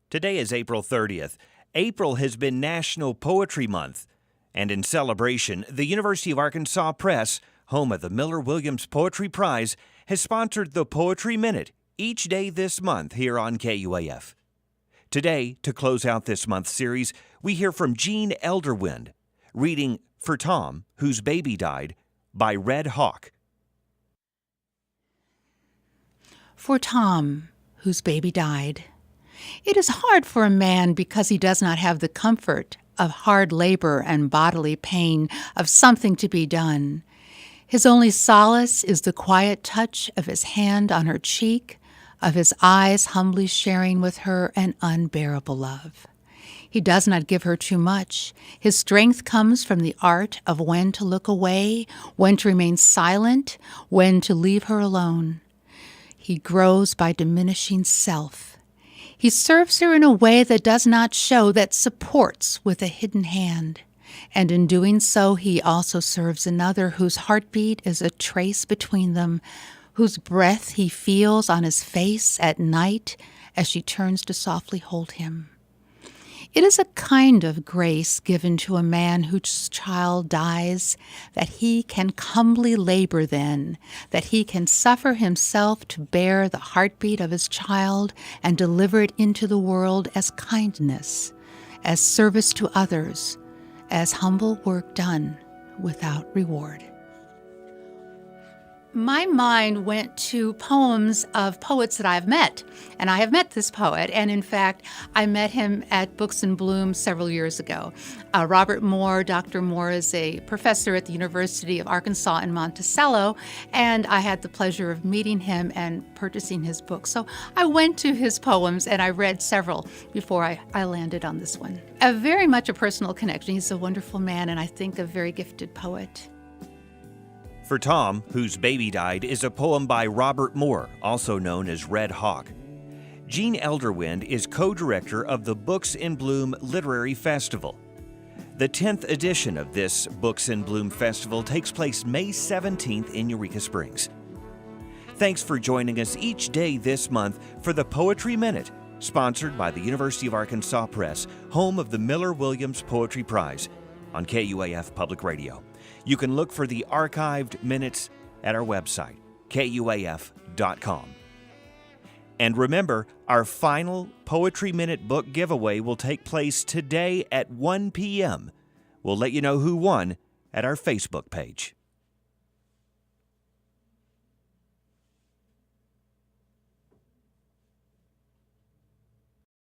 Today is April 30th. April has been National Poetry Month. And in celebration, the University of Arkansas Press, home of the Miller-Williams Poetry Prize, has sponsored the Poetry Minute each day this month here on KUAF. Today, to close out this month's series, we hear from Jean Elderwind, reading For Tom, Whose Baby Died, by Red Hawk. For Tom, whose baby died. It is hard for a man because he does not have the comfort of hard labor and bodily pain, of something to be done. His only solace is the quiet touch of his hand on her cheek, of his eyes humbly sharing with her an unbearable love. He does not give her too much. His strength comes from the art of when to look away, when to remain silent, when to leave her alone. He grows by diminishing self. He serves her in a way that does not show, that supports with a hidden hand. And in doing so, he also serves another whose heartbeat is a trace between them, whose breath he feels on his face at night as she turns to softly hold him. It is a kind of grace given to a man whose child dies, that he can humbly labor then, that he can suffer himself to bear the heartbeat of his child and deliver it into the world as kindness, as service to others, as humble work done without reward. My mind went to poems of poets that I've met, and I have met this poet, and in fact, I met him at Books in Bloom several years ago. Robert Moore, Dr. Moore is a professor at the University of Arkansas in Monticello, and I had the pleasure of meeting him and purchasing his book. So I went to his poems, and I read several before I landed on this one. Very much a personal connection. He's a wonderful man, and I think a very gifted poet. For Tom, Whose Baby Died is a poem by Robert Moore, also known as Red Hawk. Jean Elderwind is co-director of the Books in Bloom Literary Festival. The 10th edition of this Books in Bloom Festival takes place May 17th in Eureka Springs. Thanks for joining us each day this month for the Poetry Minute, sponsored by the University of Arkansas Press, home of the Miller-Williams Poetry Prize, on KUAF Public Radio. You can look for the archived minutes at our website, KUAF.com. And remember, our final Poetry Minute book giveaway will take place today at 1 p.m. We'll let you know who won at our Facebook page.